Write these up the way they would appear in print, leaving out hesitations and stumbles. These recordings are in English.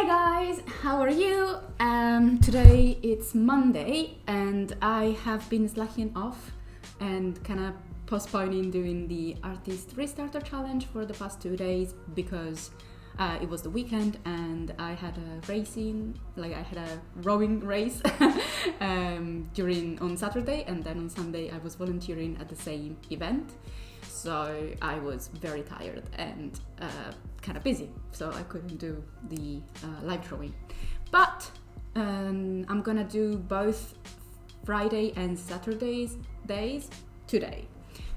Hey guys, how are you? Today it's Monday and I have been slacking off and kind of postponing doing the artist reStarter challenge for the past 2 days because it was the weekend and I had a rowing race on Saturday, and then on Sunday I was volunteering at the same event. So I was very tired and kind of busy, so I couldn't do the live drawing. But I'm gonna do both Friday and Saturday's days today.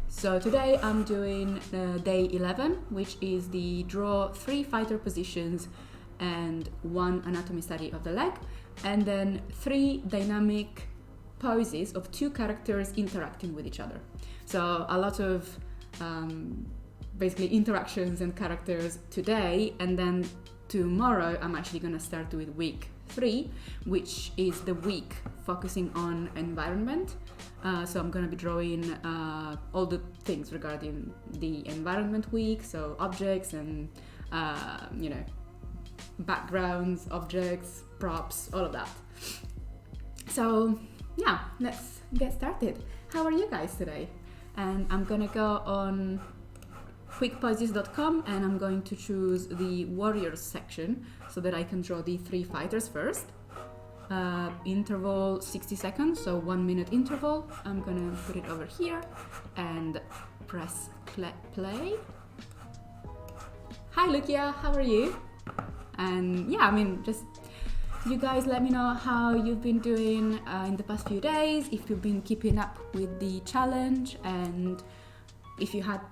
So today I'm doing day 11, which is the draw 3 fighter positions and 1 anatomy study of the leg, and then 3 dynamic poses of 2 characters interacting with each other. So a lot of basically interactions and characters today, and then tomorrow I'm actually going to start with week 3, which is the week focusing on environment. So I'm going to be drawing all the things regarding the environment week, so objects and backgrounds, objects, props, all of that. So yeah, let's get started. How are you guys today? And I'm gonna go on quickposes.com and I'm going to choose the warriors section so that I can draw the 3 fighters first. Interval 60 seconds, so 1 minute interval. I'm gonna put it over here and press play. Hi Lucia, how are you? And yeah, just you guys let me know how you've been doing in the past few days, if you've been keeping up with the challenge, and if you had,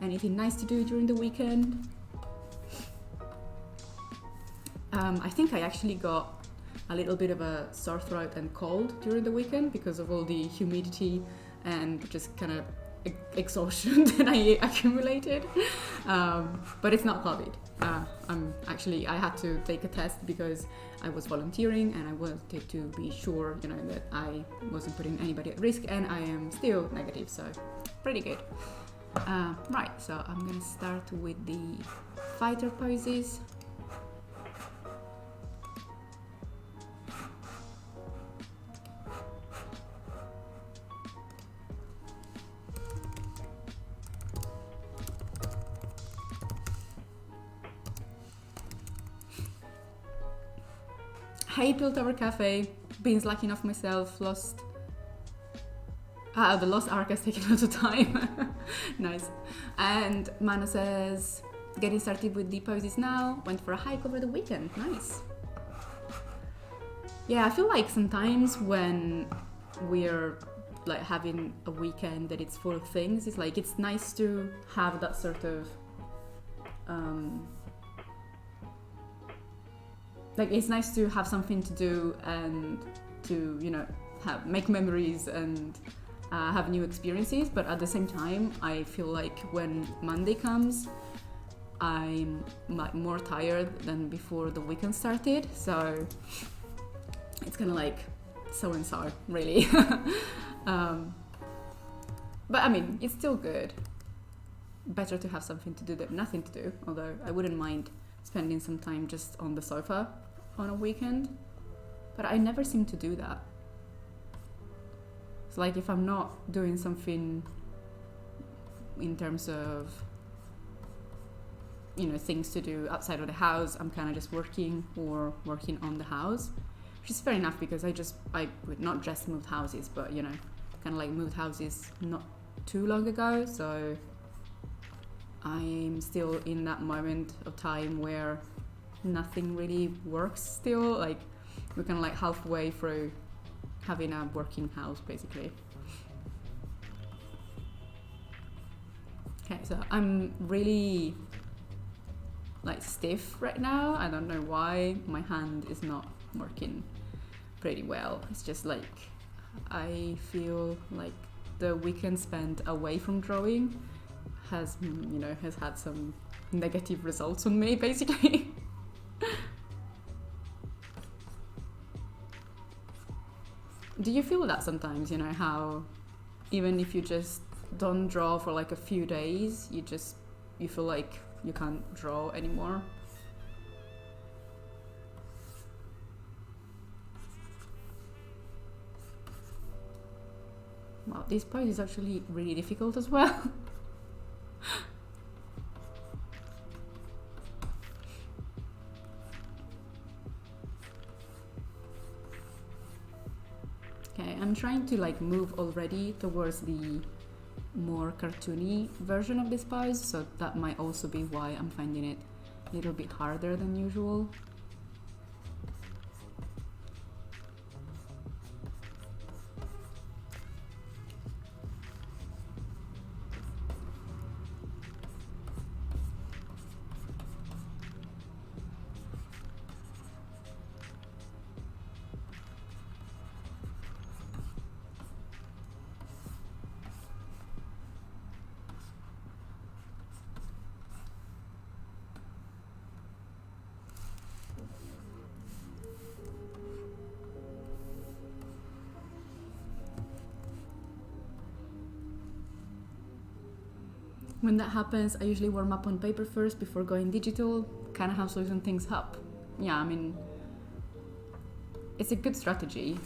anything nice to do during the weekend. I think I actually got a little bit of a sore throat and cold during the weekend because of all the humidity and just kind of exhaustion that I accumulated. But it's not COVID. I had to take a test because I was volunteering and I wanted to be sure, that I wasn't putting anybody at risk, and I am still negative, so pretty good. Right, so I'm gonna start with the fighter poses. Hey Piltover Cafe, been slacking off myself, the Lost Ark has taken a lot of time. Nice. And Mano says, getting started with the poses now, went for a hike over the weekend, nice. Yeah, I feel like sometimes when we're having a weekend that it's full of things, it's nice to have that sort of it's nice to have something to do and to make memories and have new experiences, but at the same time I feel like when Monday comes I'm more tired than before the weekend started, so it's kind of so and so really. But it's still good, better to have something to do than nothing to do, although I wouldn't mind spending some time just on the sofa on a weekend, but I never seem to do that. It's if I'm not doing something in terms of things to do outside of the house, I'm kind of just working on the house, which is fair enough because I would not just moved houses, but kind of moved houses not too long ago, so I'm still in that moment of time where nothing really works still. We're kind of halfway through having a working house basically. Okay, so I'm really stiff right now. I don't know why my hand is not working pretty well. It's just I feel like the weekend spent away from drawing has had some negative results on me basically. Do you feel that sometimes, how even if you just don't draw for a few days, you feel like you can't draw anymore? Wow, this pose is actually really difficult as well. Okay, I'm trying to like move already towards the more cartoony version of this pose, so that might also be why I'm finding it a little bit harder than usual. When that happens, I usually warm up on paper first before going digital, kind of helps loosen things up. Yeah, I mean, it's a good strategy.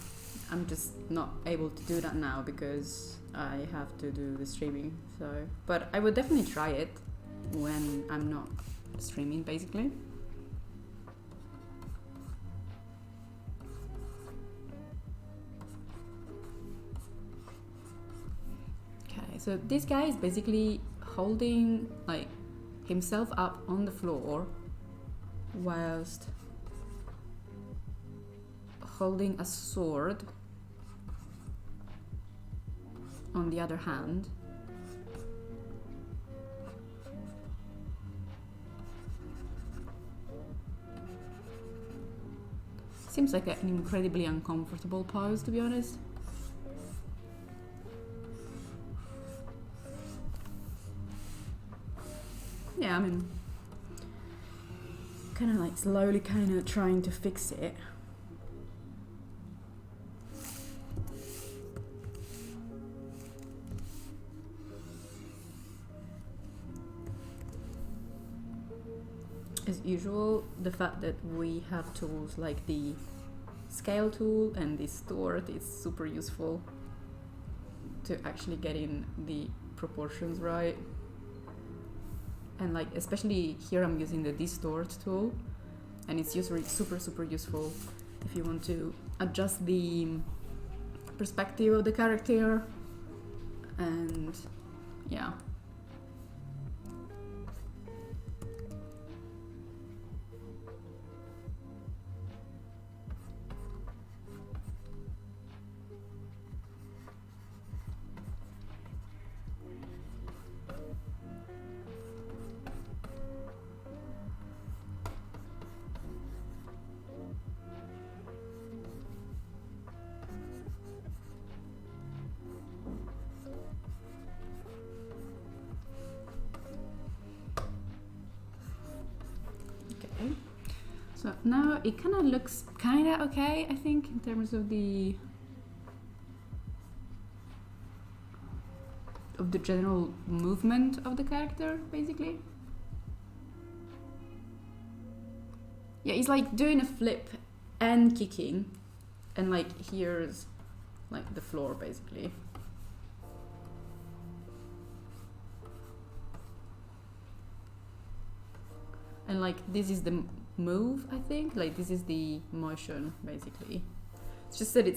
I'm just not able to do that now because I have to do the streaming. So, but I would definitely try it when I'm not streaming, basically. Okay, so this guy is basically holding like himself up on the floor whilst holding a sword on the other hand. Seems like an incredibly uncomfortable pose, to be honest. Yeah, I mean, kind of like slowly kind of trying to fix it. As usual, the fact that we have tools like the scale tool and the distort is super useful to actually getting the proportions right. And like, especially here I'm using the distort tool, and it's usually super useful if you want to adjust the perspective of the character. And yeah. So now it kind of looks kind of okay, I think, in terms of the general movement of the character, basically. Yeah, he's like doing a flip and kicking, and like here's like the floor, basically. And like this is the move, I think, like this is the motion, basically. It's just that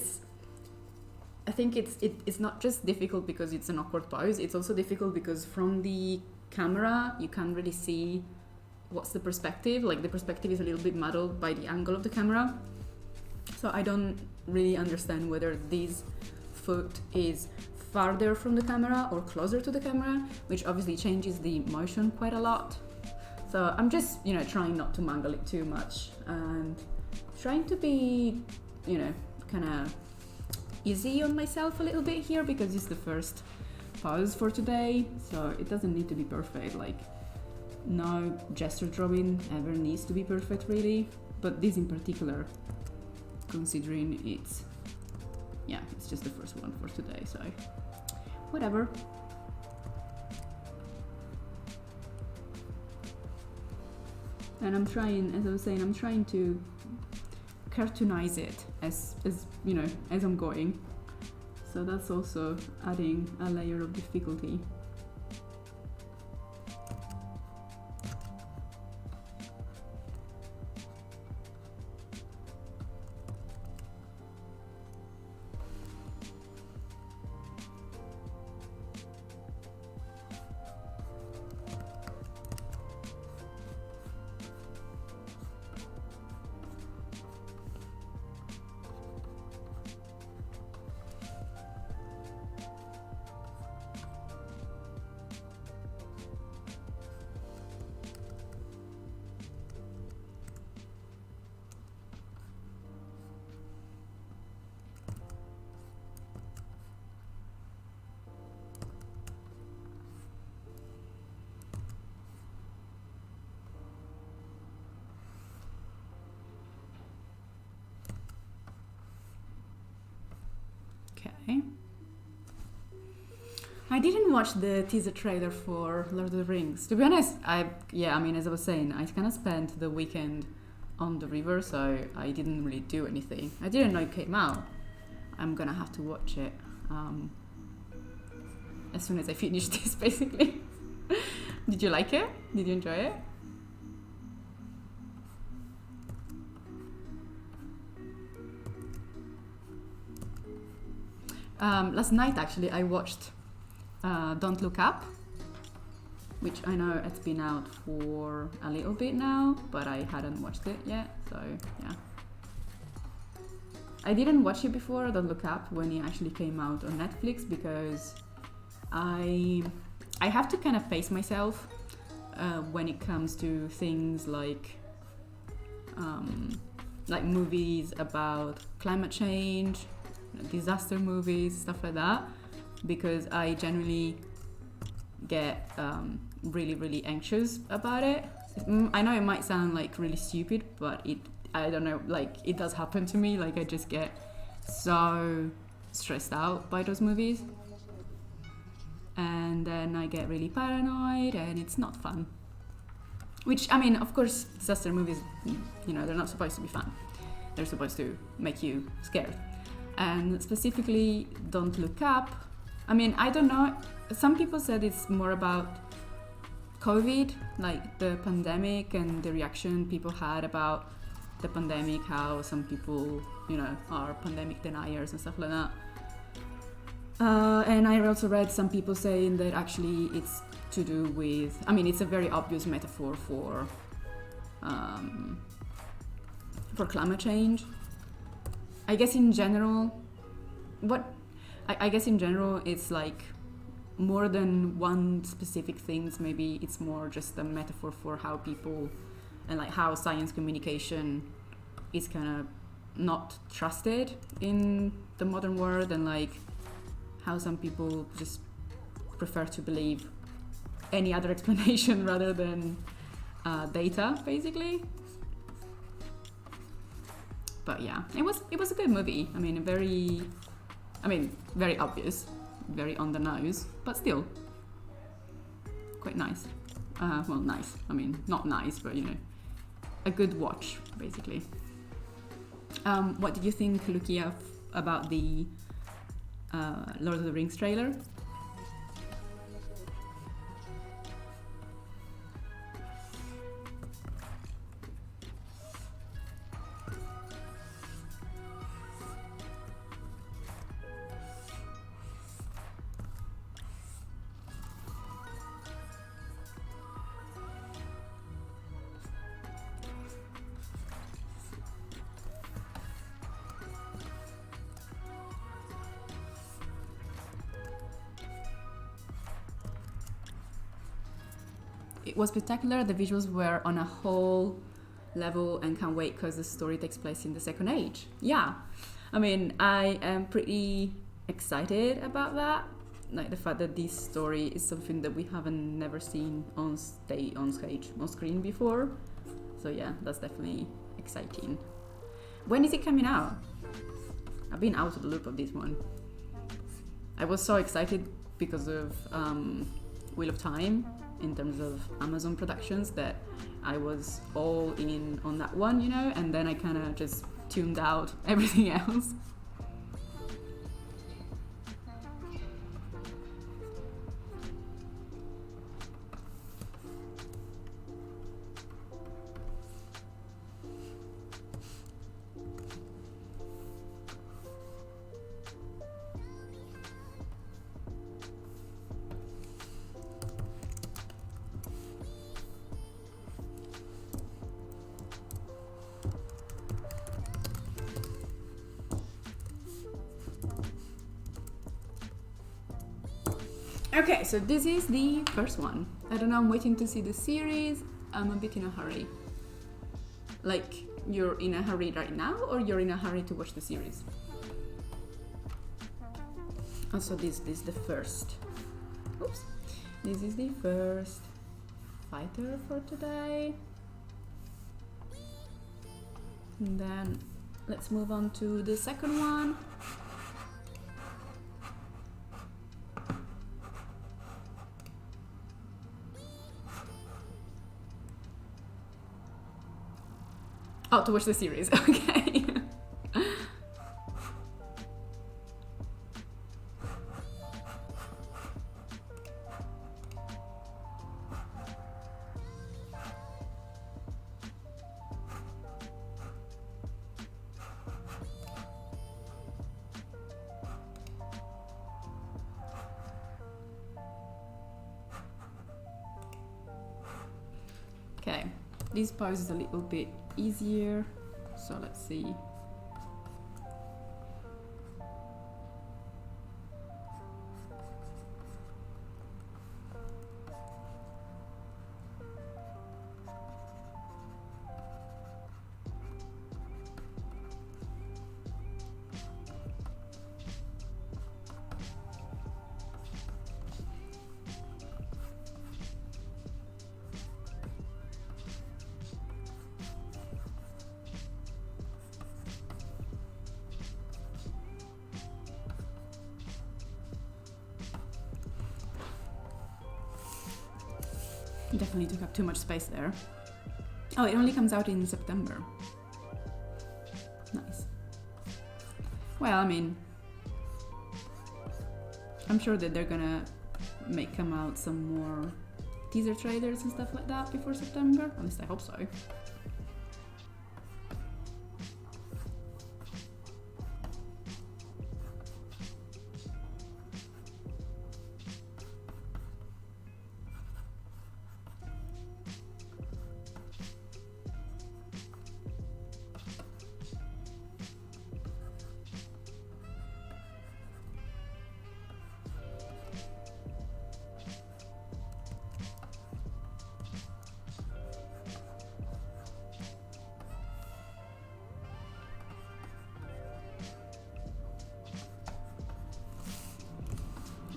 I think it's not just difficult because it's an awkward pose, it's also difficult because from the camera you can't really see what's the perspective. Like the perspective is a little bit muddled by the angle of the camera, so I don't really understand whether this foot is farther from the camera or closer to the camera, which obviously changes the motion quite a lot. So I'm just, you know, trying not to mangle it too much and trying to be, you know, kind of easy on myself a little bit here because it's the first pose for today, so it doesn't need to be perfect. Like, no gesture drawing ever needs to be perfect, really, but this in particular, considering it's just the first one for today, so whatever. And I'm trying, as I was saying, I'm trying to cartoonize it as you know, as I'm going. So that's also adding a layer of difficulty. Okay. I didn't watch the teaser trailer for Lord of the Rings. To be honest, as I was saying, I kind of spent the weekend on the river, so I didn't really do anything. I didn't know it came out. I'm gonna have to watch it as soon as I finish this, basically. Did you like it? Did you enjoy it? Last night, actually, I watched Don't Look Up, which I know it's been out for a little bit now, but I hadn't watched it yet, so yeah. I didn't watch it before, Don't Look Up, when it actually came out on Netflix, because I have to kind of pace myself when it comes to things like movies about climate change, disaster movies, stuff like that, because I generally get really, really anxious about it. I know it might sound like really stupid, but I don't know, like it does happen to me. Like I just get so stressed out by those movies, and then I get really paranoid, and it's not fun. Which, I mean, of course, disaster movies, they're not supposed to be fun. They're supposed to make you scared. And specifically, Don't Look Up. I mean, I don't know. Some people said it's more about COVID, like the pandemic and the reaction people had about the pandemic, how some people, are pandemic deniers and stuff like that. And I also read some people saying that actually it's to do with, it's a very obvious metaphor for climate change. I guess in general, it's like more than one specific things. Maybe it's more just a metaphor for how people and like how science communication is kind of not trusted in the modern world, and like how some people just prefer to believe any other explanation rather than data, basically. But yeah, it was a good movie. Very obvious, very on the nose, but still quite nice. Nice. Not nice, but a good watch, basically. What did you think, Lucia, about the Lord of the Rings trailer? It was spectacular. The visuals were on a whole level, and can't wait because the story takes place in the Second Age. Yeah, I am pretty excited about that. Like the fact that this story is something that we haven't never seen on screen before. So yeah, that's definitely exciting. When is it coming out? I've been out of the loop of this one. I was so excited because of Wheel of Time, in terms of Amazon productions, that I was all in on that one, and then I kind of just tuned out everything else. Okay, so this is the first one. I don't know, I'm waiting to see the series. I'm a bit in a hurry. Like, you're in a hurry right now, or you're in a hurry to watch the series? Also, this is the first. Oops. This is the first fighter for today. And then let's move on to the second one. Oh, to watch the series, okay. Okay, this pose is a little bit easier, so let's see. Definitely took up too much space there. Oh, it only comes out in September. Nice. Well, I mean, I'm sure that they're gonna come out some more teaser trailers and stuff like that before September. At least I hope so.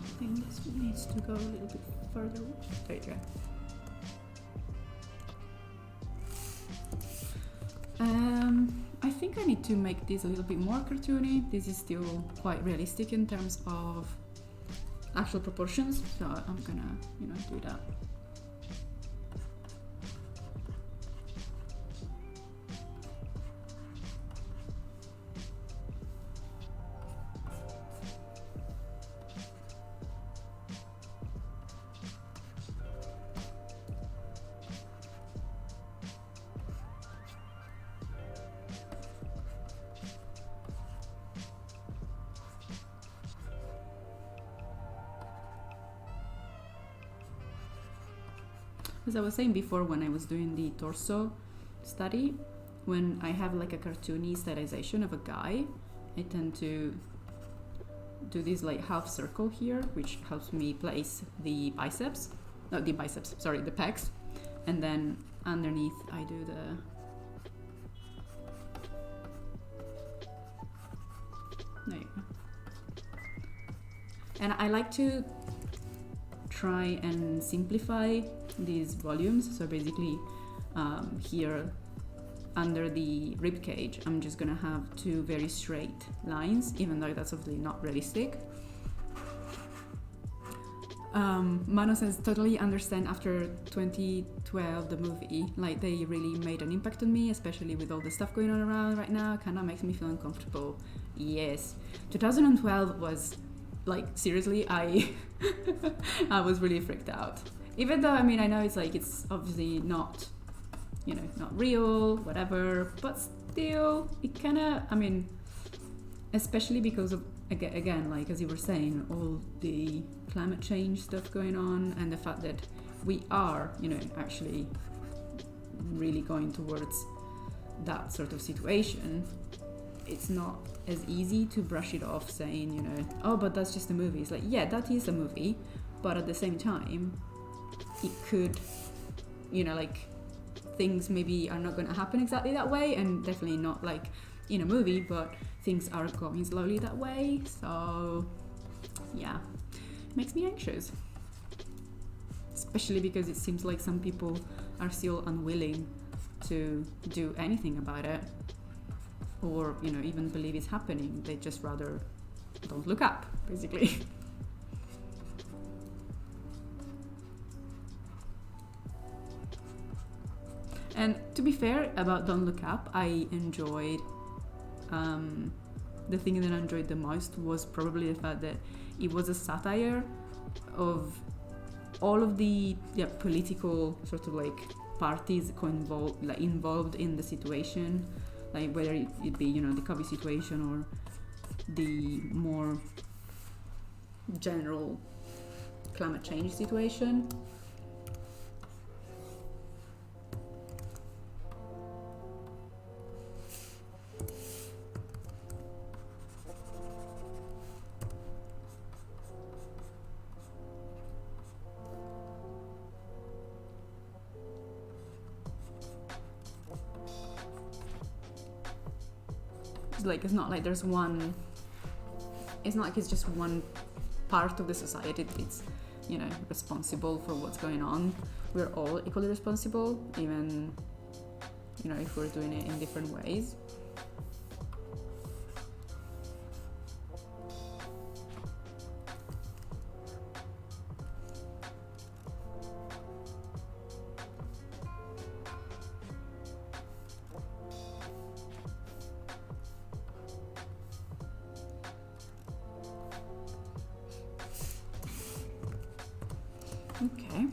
I think this needs to go a little bit further. There you go. I think I need to make this a little bit more cartoony. This is still quite realistic in terms of actual proportions, so I'm gonna, do that. As I was saying before, when I was doing the torso study, when I have like a cartoony stylization of a guy, I tend to do this like half circle here, which helps me place the biceps, not the biceps, sorry, the pecs, and then underneath I do the there you go. And I like to try and simplify these volumes. So basically here under the rib cage I'm just gonna have two very straight lines, even though that's obviously not realistic. Mano says, totally understand, after 2012 the movie, like they really made an impact on me, especially with all the stuff going on around right now, kinda makes me feel uncomfortable. Yes, 2012 was like, seriously, I was really freaked out. Even though, I mean, I know it's like, it's obviously not, not real, whatever, but still, it kind of, I mean, especially because of, again, like, as you were saying, all the climate change stuff going on, and the fact that we are, actually really going towards that sort of situation, it's not as easy to brush it off saying, oh, but that's just a movie. It's like, yeah, that is a movie, but at the same time, it could, like, things maybe are not going to happen exactly that way, and definitely not like in a movie, but things are going slowly that way. So yeah, it makes me anxious, especially because it seems like some people are still unwilling to do anything about it, or even believe it's happening. They just rather don't look up, basically. And to be fair about Don't Look Up, I enjoyed, the thing that I enjoyed the most was probably the fact that it was a satire of all of the political sort of like parties involved in the situation, like whether it be the COVID situation or the more general climate change situation. Like it's not like there's one, it's not like it's just one part of the society it's responsible for what's going on. We're all equally responsible, even if we're doing it in different ways. Okay.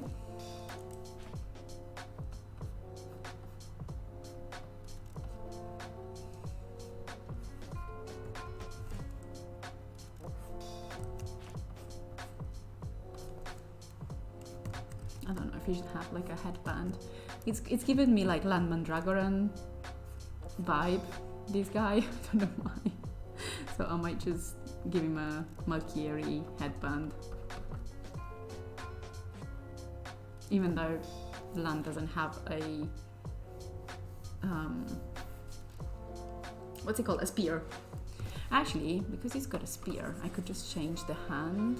I don't know if you should have like a headband. It's given me like Landman Dragoran vibe, this guy. I don't know why. So I might just give him a Malkieri headband. Even though Land doesn't have a what's it called? A spear. Actually, because he's got a spear, I could just change the hand.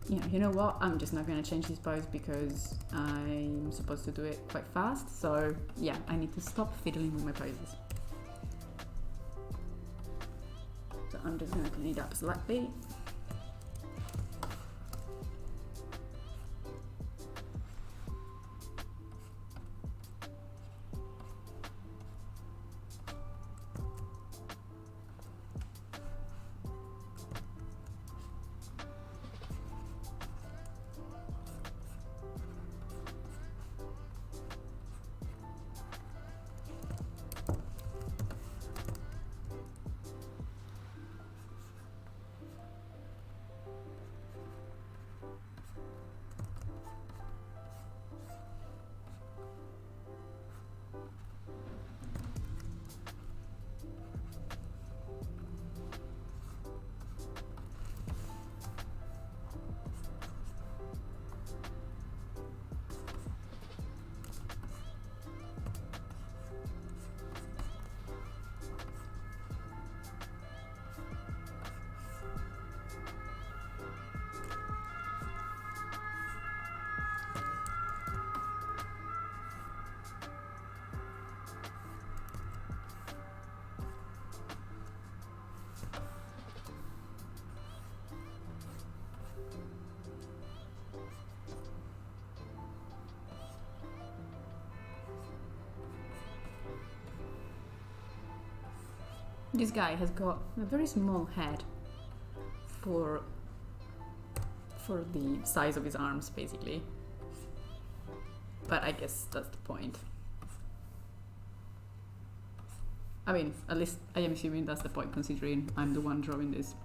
Yeah, you know what? I'm just not going to change this pose because I'm supposed to do it quite fast. So yeah, I need to stop fiddling with my poses. So I'm just going to clean it up slightly. This guy has got a very small head for the size of his arms, basically. But I guess that's the point. I mean, at least I am assuming that's the point, considering I'm the one drawing this.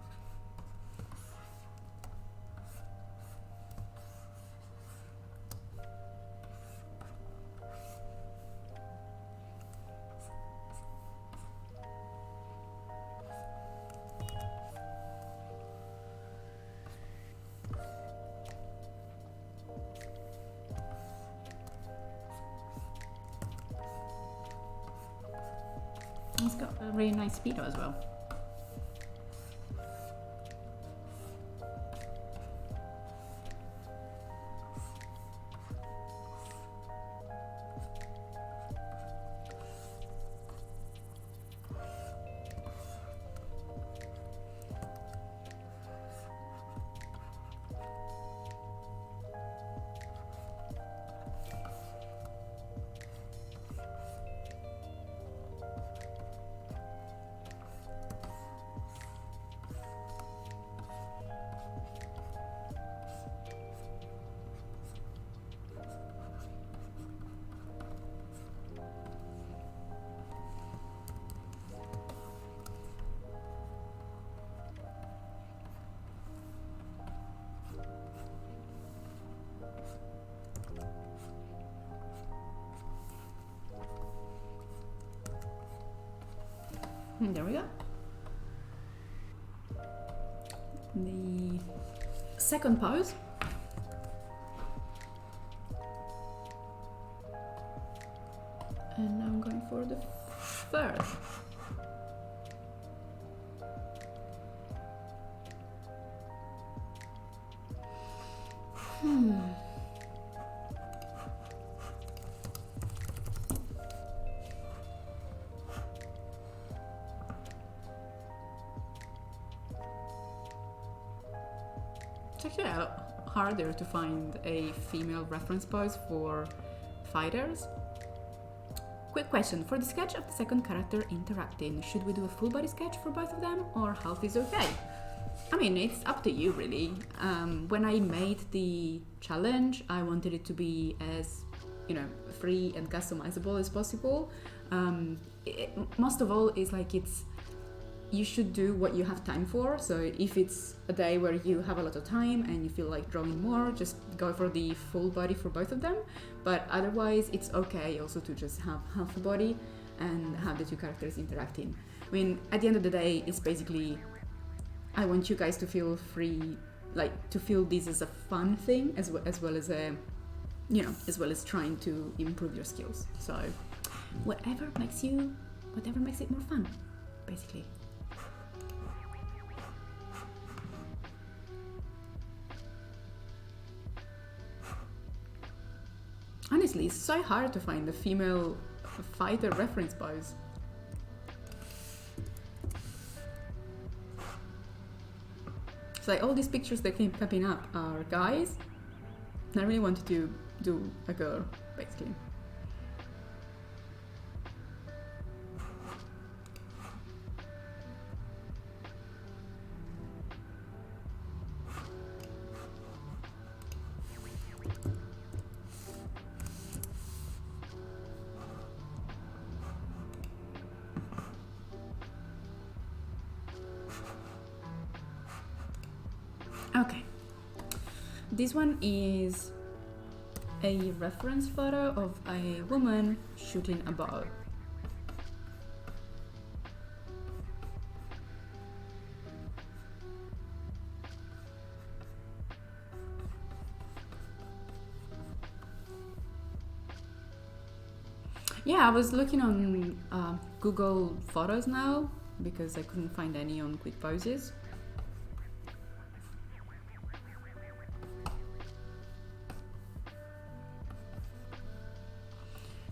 It's got a really nice speedo as well. There we go. The second pose. And now I'm going for the third. It's actually a lot harder to find a female reference pose for fighters. Quick question, for the sketch of the second character interacting, should we do a full body sketch for both of them or half is okay? I mean, it's up to you really. When I made the challenge, I wanted it to be as, free and customizable as possible. Most of all is like you should do what you have time for. So if it's a day where you have a lot of time and you feel like drawing more, just go for the full body for both of them. But otherwise, it's okay also to just have half a body and have the two characters interacting. I mean, at the end of the day, it's basically, I want you guys to feel free, like to feel this as a fun thing as well as a, as well as trying to improve your skills. So whatever makes it more fun, basically. Honestly, it's so hard to find a female fighter reference pose. So like all these pictures that keep popping up are guys. And I really wanted to do a girl, basically. Okay, this one is a reference photo of a woman shooting a bow. Yeah, I was looking on Google Photos now because I couldn't find any on Quick Poses.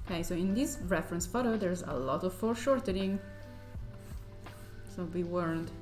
Okay, so in this reference photo, there's a lot of foreshortening, so be warned.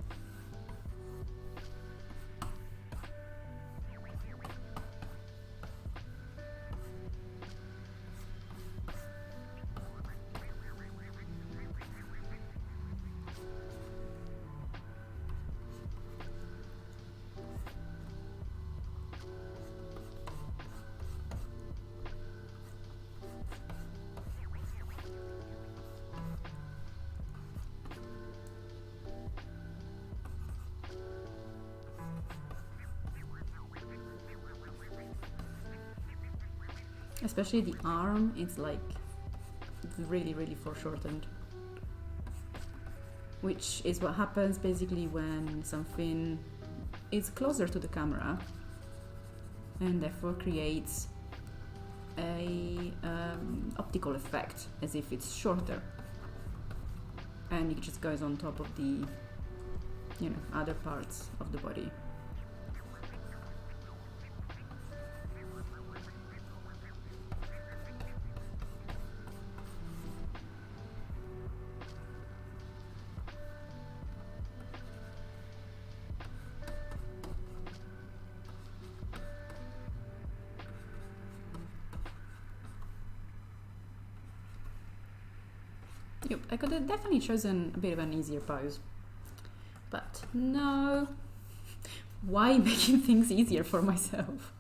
Especially the arm, it's like really foreshortened. Which is what happens basically when something is closer to the camera and therefore creates a optical effect as if it's shorter, and it just goes on top of the other parts of the body. Yep, I could have definitely chosen a bit of an easier pose, but no. Why making things easier for myself?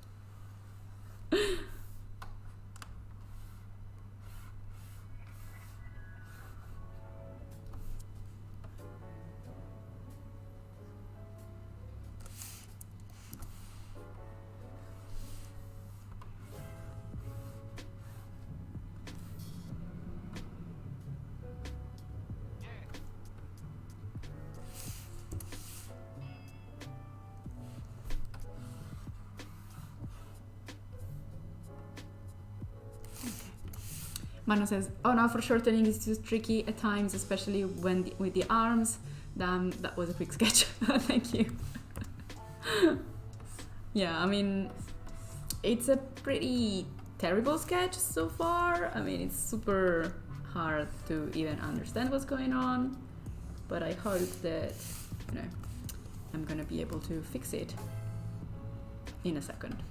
Mano says, "Oh no, for shortening is too tricky at times, especially when with the arms." Damn, that was a quick sketch. Thank you. Yeah, I mean, it's a pretty terrible sketch so far. I mean, it's super hard to even understand what's going on, but I hope that I'm gonna be able to fix it in a second.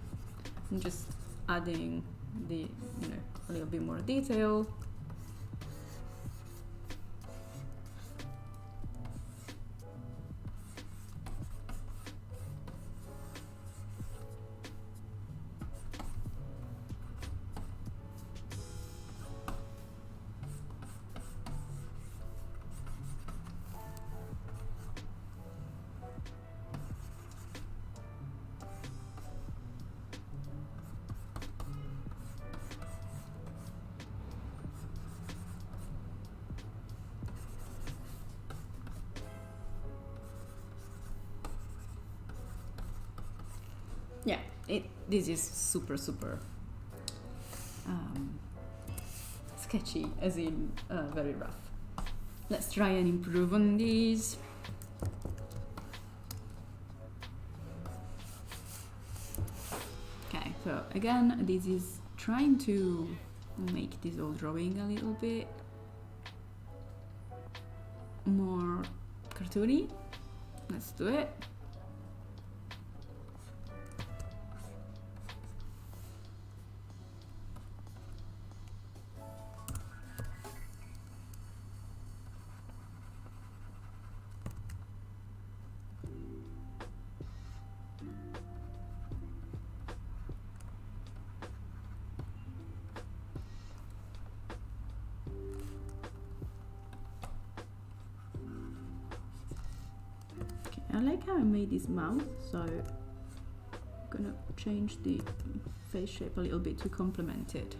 I'm just adding the a little bit more detail. Yeah, this is super sketchy, as in very rough. Let's try and improve on these. Okay, so again, this is trying to make this whole drawing a little bit more cartoony. Let's do it. I like how I made this mouth, so I'm gonna change the face shape a little bit to complement it.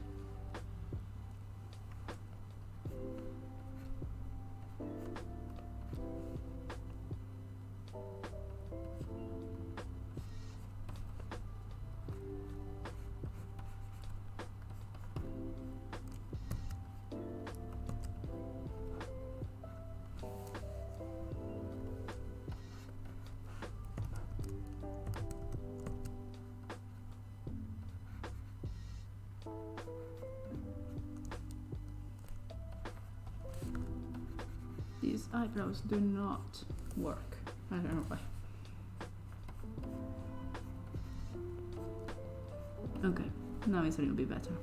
These eyebrows do not work. I don't know why. Okay, now it's a little bit better.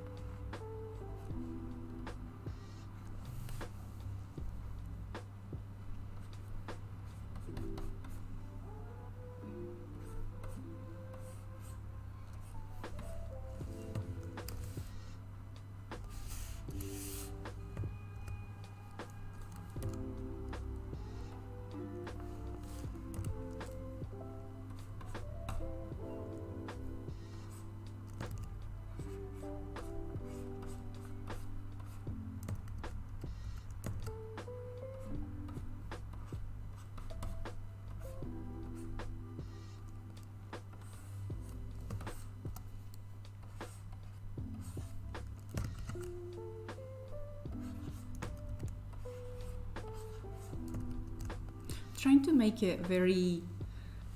trying to make it very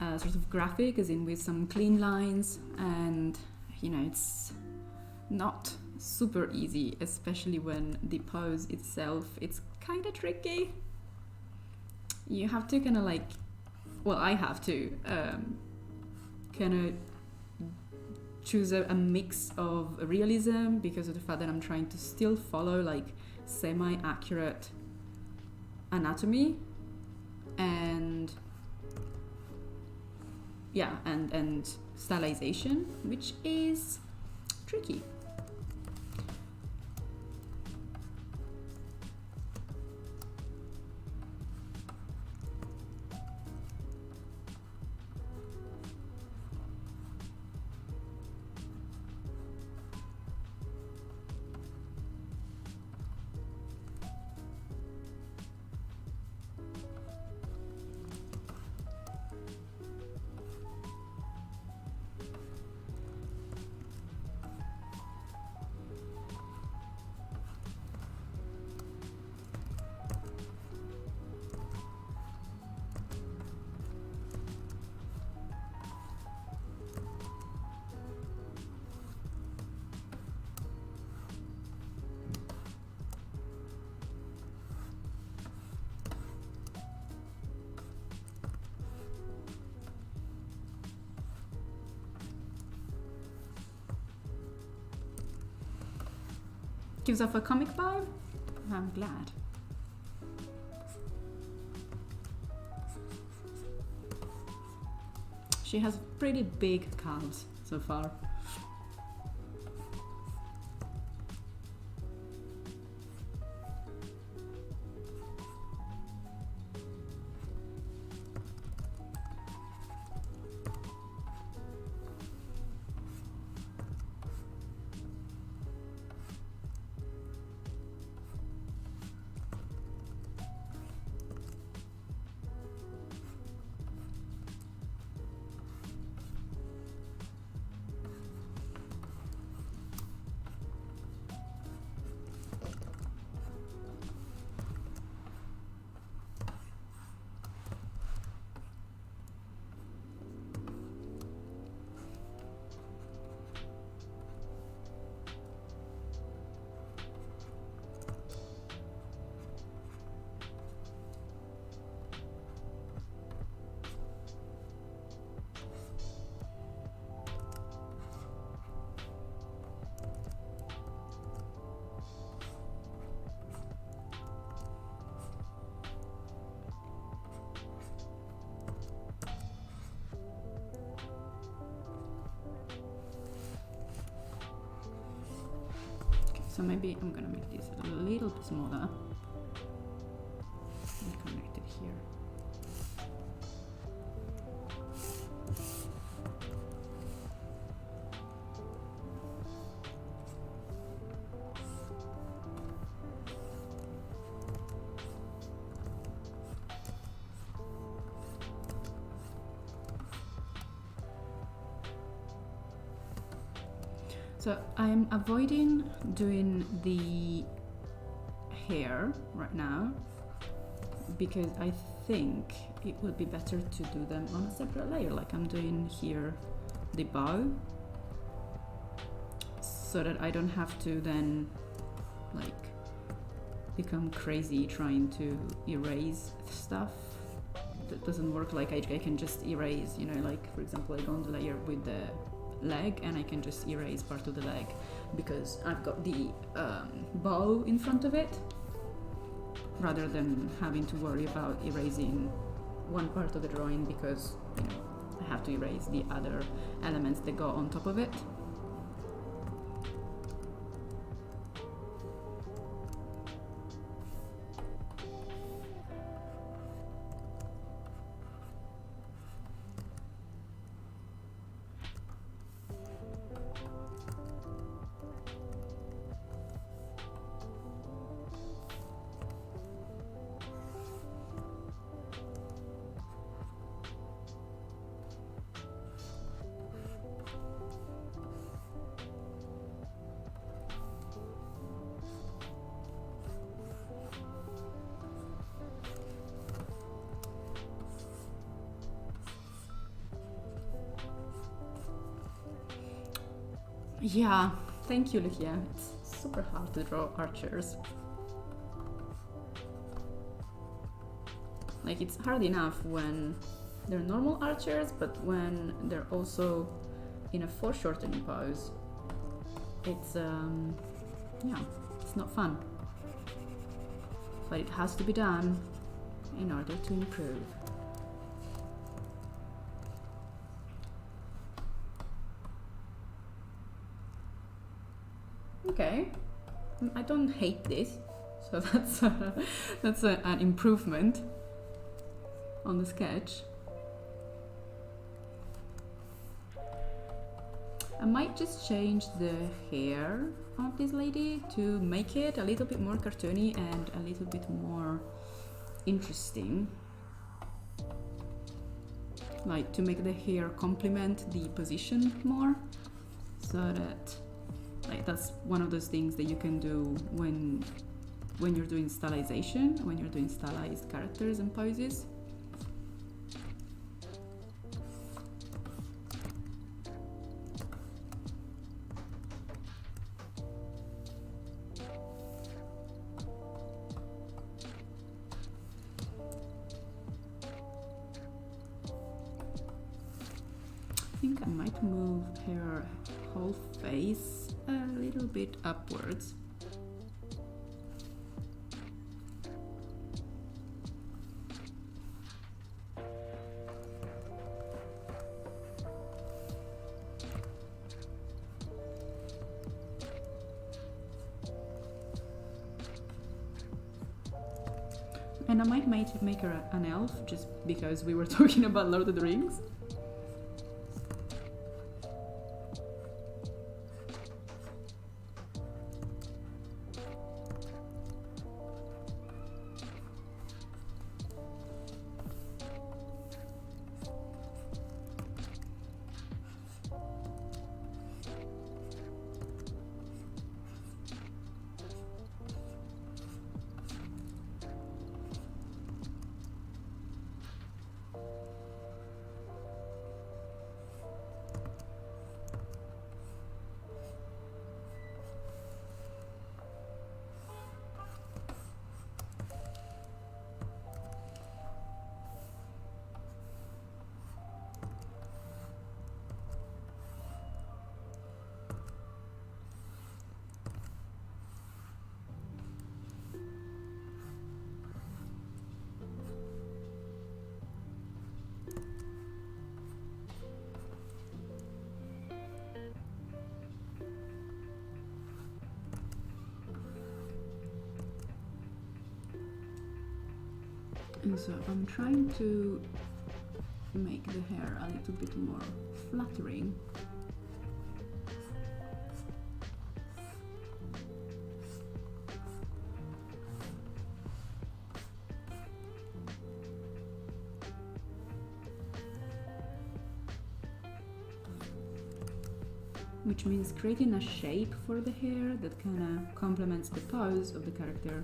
sort of graphic, as in with some clean lines, and it's not super easy, especially when the pose itself, it's kind of tricky. You have to kind of like, well, I have to kind of choose a mix of realism, because of the fact that I'm trying to still follow like semi-accurate anatomy, and and stylization, which is tricky. Gives off a comic vibe. I'm glad. She has pretty big calves so far. So maybe I'm gonna make this a little bit smaller and connect it here. So I'm avoiding doing the hair right now because I think it would be better to do them on a separate layer, like I'm doing here the bow, so that I don't have to then like become crazy trying to erase stuff. That doesn't work. Like I can just erase, like for example I go on the layer with the leg and I can just erase part of the leg because I've got the bow in front of it, rather than having to worry about erasing one part of the drawing because I have to erase the other elements that go on top of it. Yeah, thank you, Lucia. It's super hard to draw archers. Like, it's hard enough when they're normal archers, but when they're also in a foreshortening pose, it's yeah, it's not fun. But it has to be done in order to improve. Okay, I don't hate this, so that's an improvement on the sketch. I might just change the hair of this lady to make it a little bit more cartoony and a little bit more interesting. Like to make the hair complement the position more, so that like that's one of those things that you can do when you're doing stylization, when you're doing stylized characters and poses. I think I might move her whole face a little bit upwards. And I might make her an elf, just because we were talking about Lord of the Rings. And so I'm trying to make the hair a little bit more flattering. Which means creating a shape for the hair that kind of complements the pose of the character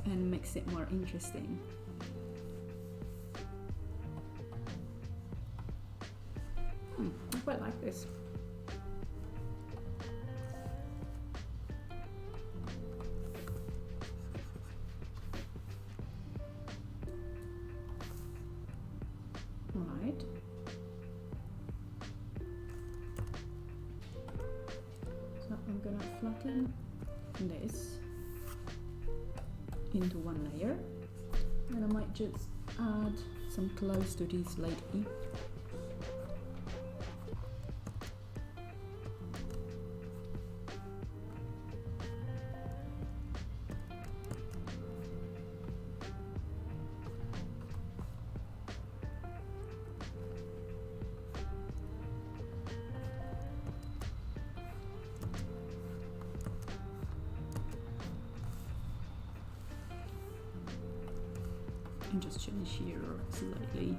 and makes it more interesting. I quite like this. Right. So I'm gonna flatten this into one layer, and I might just add some clothes to this lady. And just change here slightly.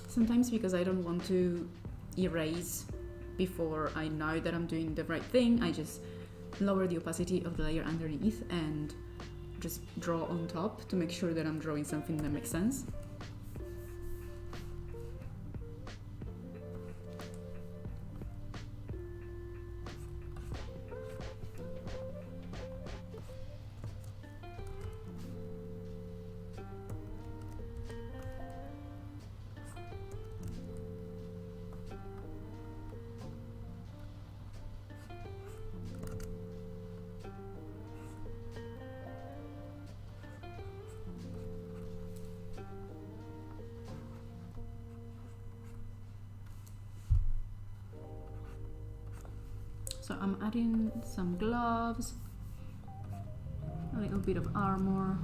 Sometimes because I don't want to erase before I know that I'm doing the right thing, I just lower the opacity of the layer underneath and just draw on top to make sure that I'm drawing something that makes sense. So I'm adding some gloves, a little bit of armor.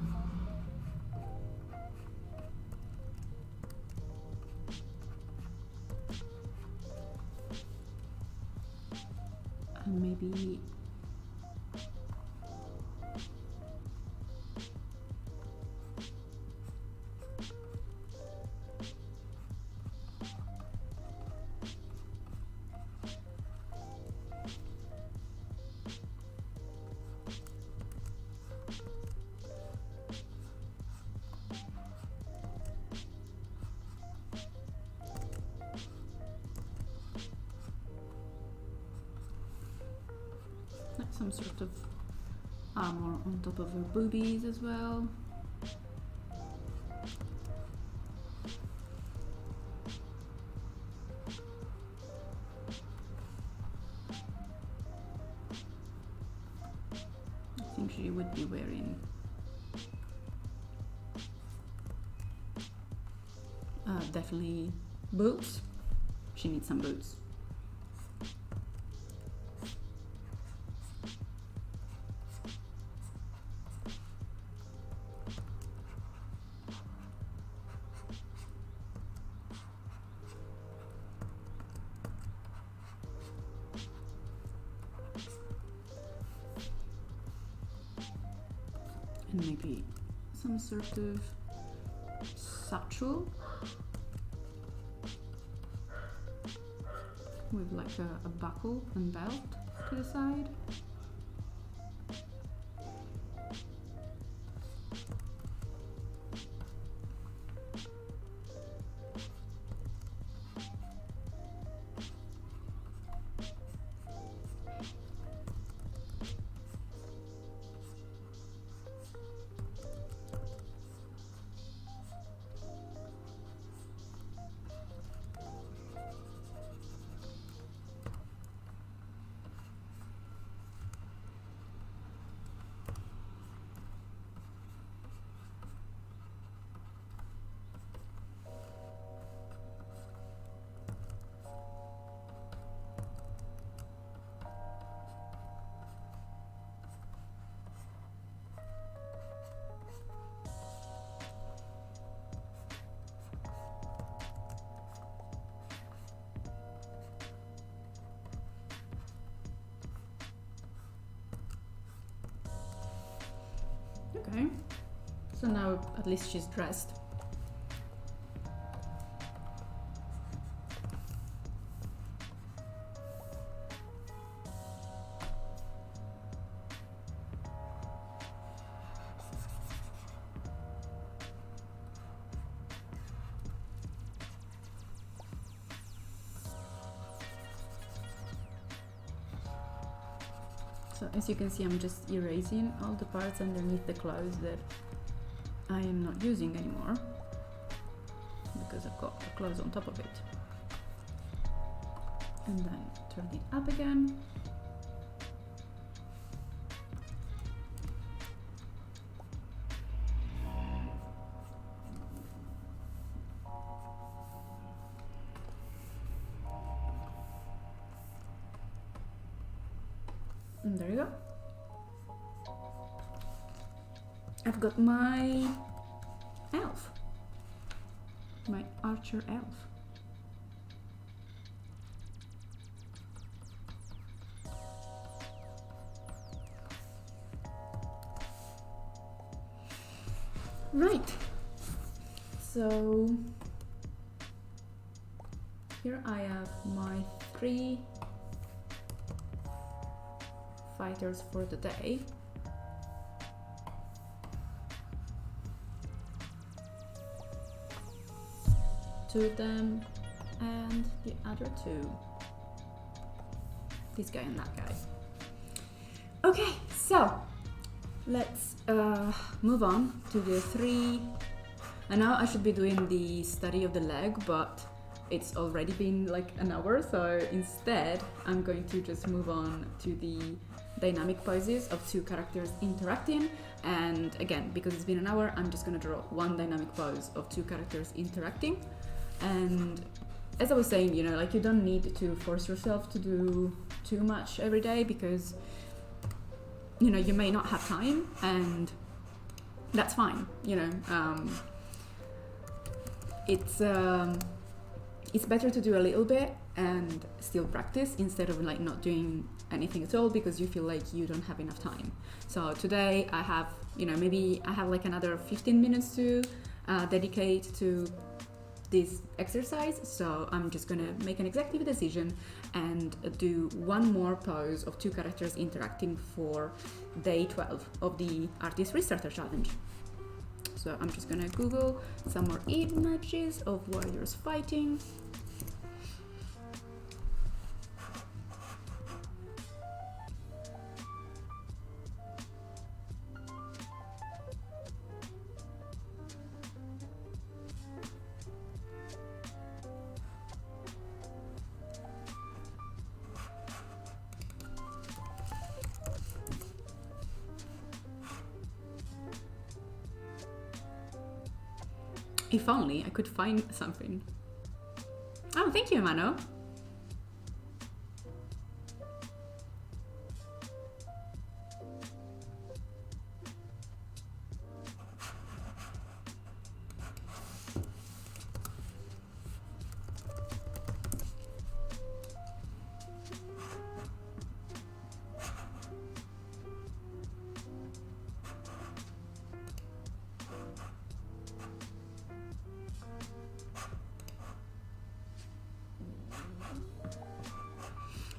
And maybe some sort of armor on top of her boobies as well. I think she would be wearing definitely boots. She needs some boots. And maybe some sort of satchel with like a buckle and belt to the side. Okay, so now at least she's dressed. So as you can see, I'm just erasing all the parts underneath the clothes that I am not using anymore because I've got the clothes on top of it. And then turn it up again. And there you go. I've got my elf, my archer elf. Right, so here I have my 3 fighters for the day. Two of them and the other two. This guy and that guy. Okay, so let's move on to the three. And now I should be doing the study of the leg, but it's already been like an hour, so instead I'm going to just move on to the dynamic poses of two characters interacting. And again, because it's been an hour, I'm just gonna draw one dynamic pose of two characters interacting. And as I was saying, you know, like you don't need to force yourself to do too much every day, because you know you may not have time, and that's fine. You know, it's better to do a little bit and still practice instead of like not doing anything at all because you feel like you don't have enough time. So today I have, you know, maybe I have like another 15 minutes to dedicate to this exercise, so I'm just gonna make an executive decision and do one more pose of two characters interacting for day 12 of the Artist Restarter challenge. So I'm just gonna Google some more images of warriors fighting. If only I could find something. Oh, thank you, Mano.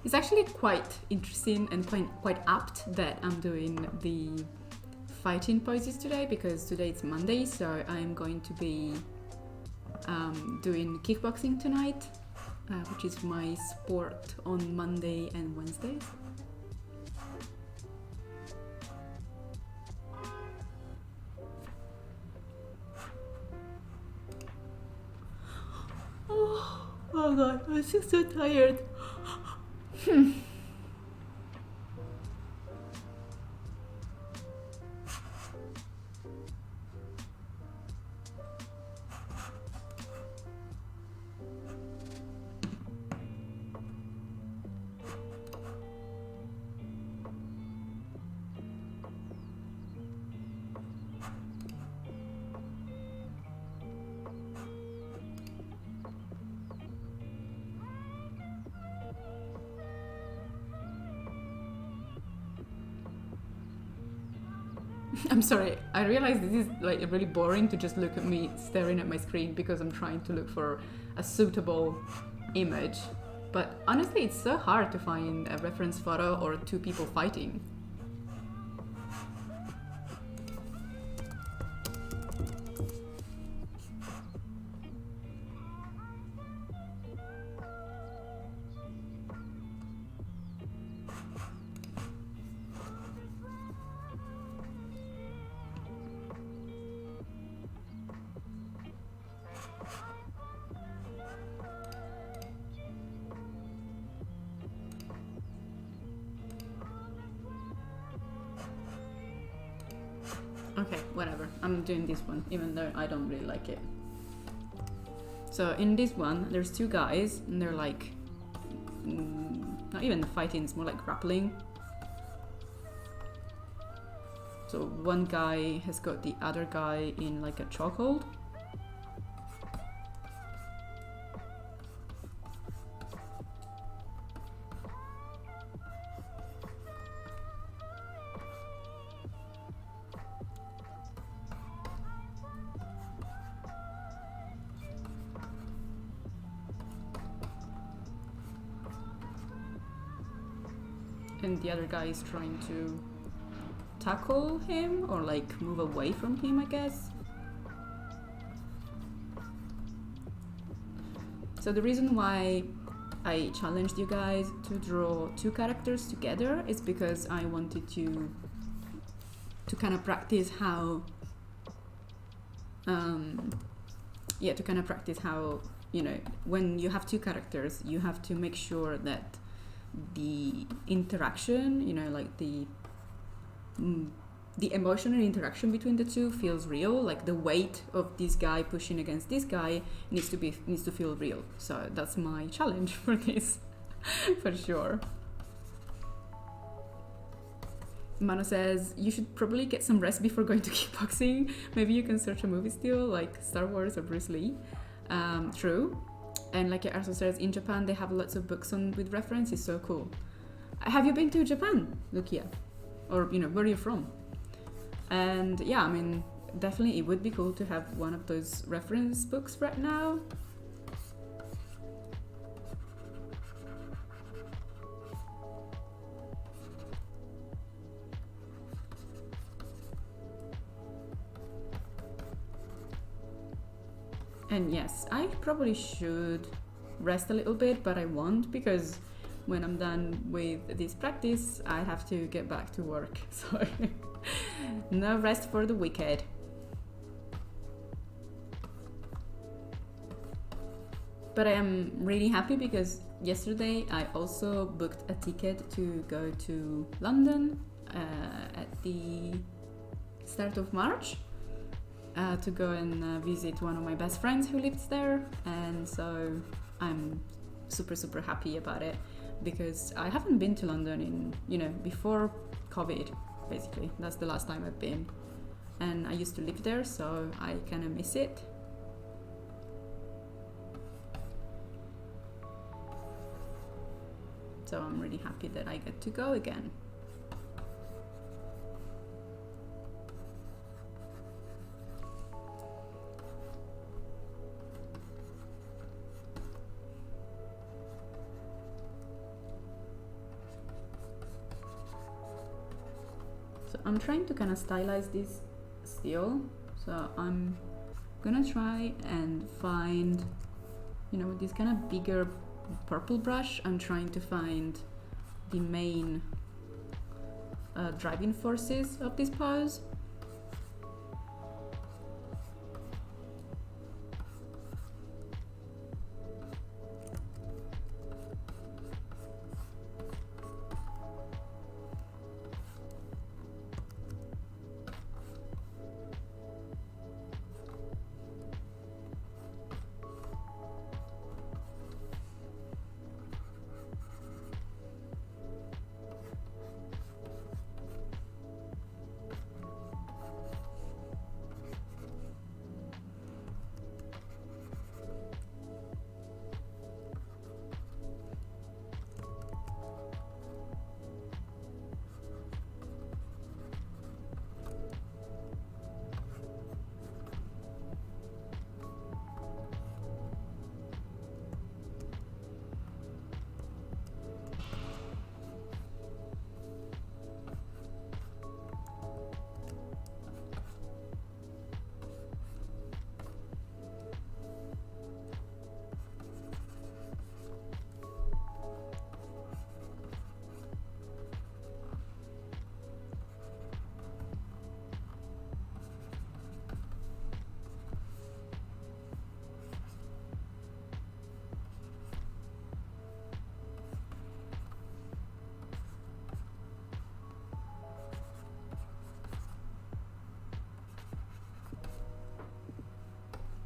It's actually quite interesting and quite apt that I'm doing the fighting poses today, because today it's Monday, so I'm going to be doing kickboxing tonight, which is my sport on Monday and Wednesdays. Oh god, I'm just so tired. I'm sorry, I realize this is like really boring to just look at me staring at my screen because I'm trying to look for a suitable image. But honestly, it's so hard to find a reference photo or two people fighting. Okay, whatever. I'm doing this one, even though I don't really like it. So in this one, there's two guys, and they're like, not even fighting, it's more like grappling. So one guy has got the other guy in like a chokehold. and the other guy is trying to tackle him or like move away from him, I guess. So the reason why I challenged you guys to draw two characters together is because I wanted to kind of practice how to kind of practice how, you know, when you have two characters, you have to make sure that the interaction, you know, like the emotional interaction between the two feels real. Like the weight of this guy pushing against this guy needs to feel real. So that's my challenge for this, for sure. Mano says you should probably get some rest before going to kickboxing. Maybe you can search a movie still, like Star Wars or Bruce Lee. True. And like it also says, in Japan they have lots of books on with references. So cool. Have you been to Japan, Lucia? Or, you know, where are you from? And yeah, I mean, definitely it would be cool to have one of those reference books right now. And yes, I probably should rest a little bit, but I won't, because when I'm done with this practice, I have to get back to work. So no rest for the wicked. But I am really happy because yesterday I also booked a ticket to go to London at the start of March. To go and visit one of my best friends who lives there, and so I'm super happy about it, because I haven't been to London in, you know, before COVID, basically. That's the last time I've been, and I used to live there, so I kind of miss it. So I'm really happy that I get to go again. I'm trying to kind of stylize this still, so I'm gonna try and find, you know, this kind of bigger purple brush. I'm trying to find the main driving forces of this pose.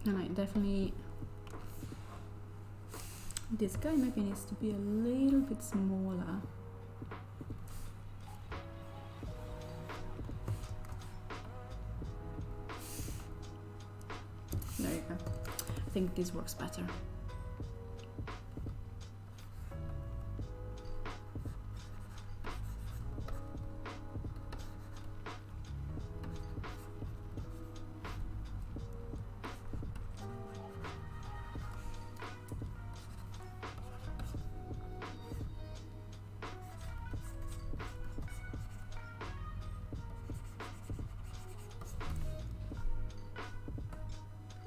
And I definitely, this guy maybe needs to be a little bit smaller. There you go. I think this works better.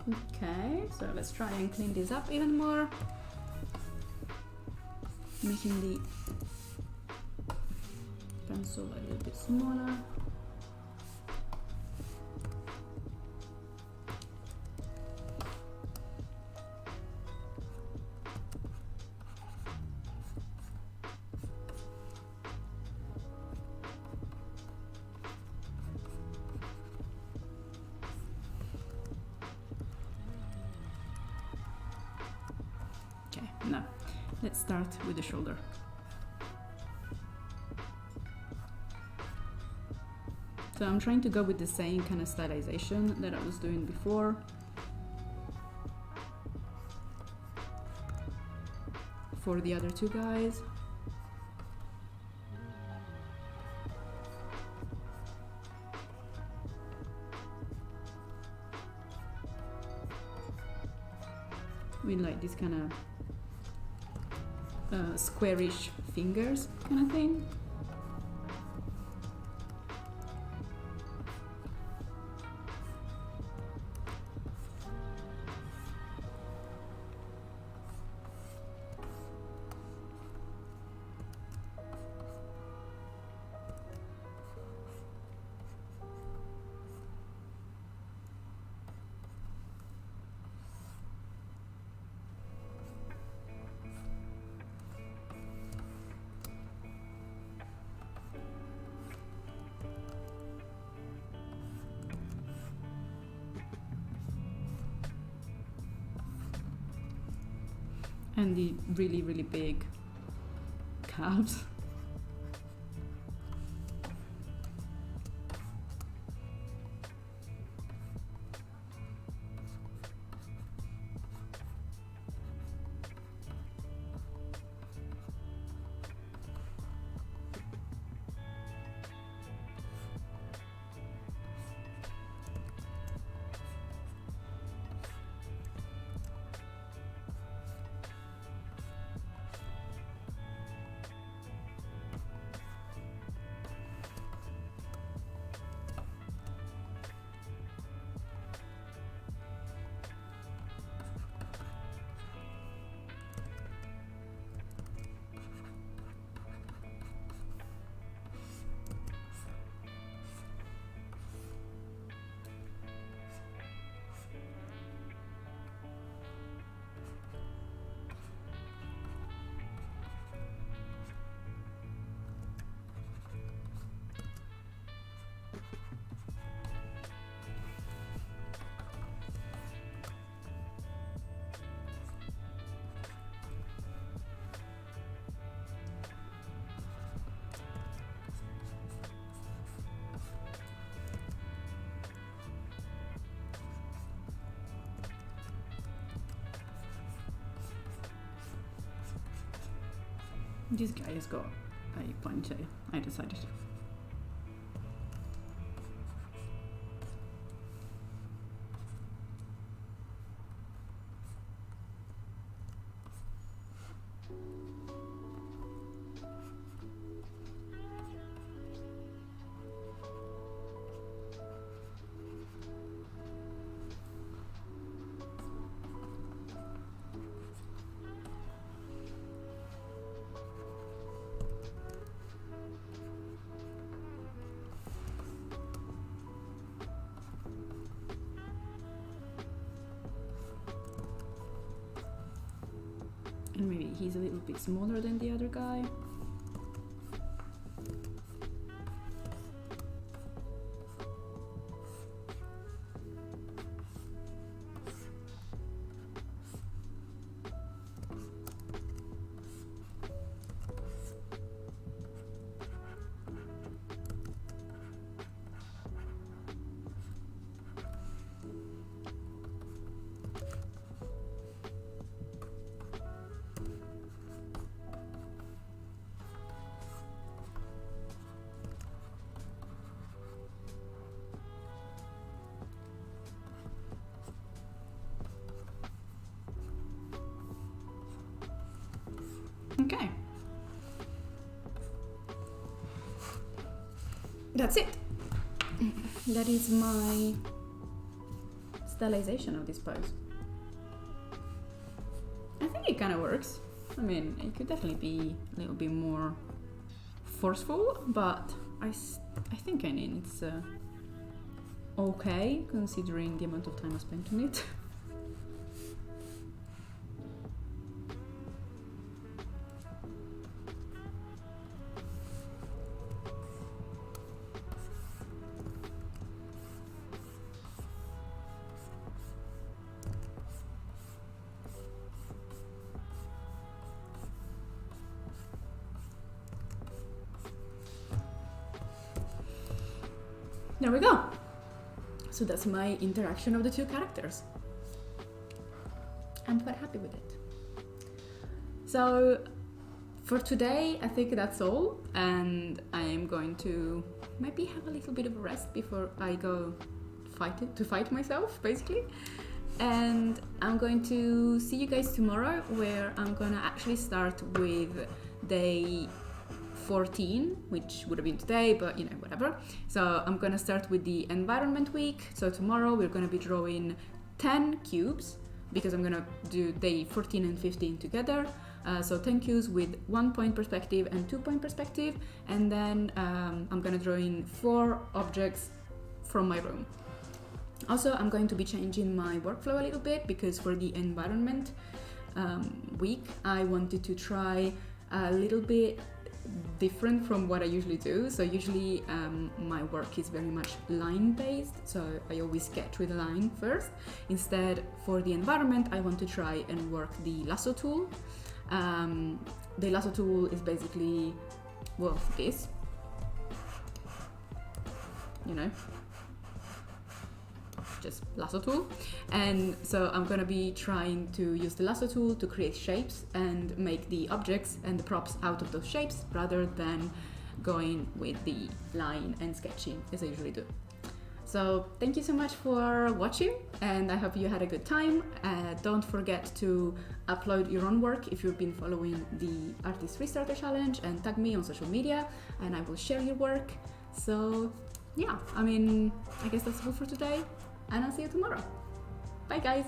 Okay, so let's try and clean this up even more. Making the pencil a little bit smaller. Okay, now let's start with the shoulder. So I'm trying to go with the same kind of stylization that I was doing before. For the other two guys. With like this kind of squarish fingers kind of thing. And the really, really big calves. This guy has got a ponytail, I decided. And maybe he's a little bit smaller than the other guy. Okay. That's it. That is my stylization of this pose. I think it kind of works. I mean, it could definitely be a little bit more forceful, but I think it's okay considering the amount of time I spent on it. There we go. So that's my interaction of the two characters. I'm quite happy with it. So for today, I think that's all, and I am going to maybe have a little bit of a rest before I go fight myself, basically. And I'm going to see you guys tomorrow, where I'm gonna actually start with day 14, which would have been today, but whatever. So I'm gonna start with the environment week. So tomorrow we're gonna be drawing 10 cubes, because I'm gonna do day 14 and 15 together. So 10 cubes with 1 point perspective and 2 point perspective, and then I'm gonna draw in 4 objects from my room. Also, I'm going to be changing my workflow a little bit, because for the environment week, I wanted to try a little bit different from what I usually do. So usually my work is very much line based, so I always sketch with a line first. Instead, for the environment, I want to try and work the lasso tool. The lasso tool is basically, well, this, just lasso tool. And so I'm gonna be trying to use the lasso tool to create shapes and make the objects and the props out of those shapes, rather than going with the line and sketching as I usually do. So thank you so much for watching, and I hope you had a good time. Don't forget to upload your own work if you've been following the Artist reStarter challenge, and tag me on social media and I will share your work. So yeah, I guess that's all for today, and I'll see you tomorrow. Bye guys!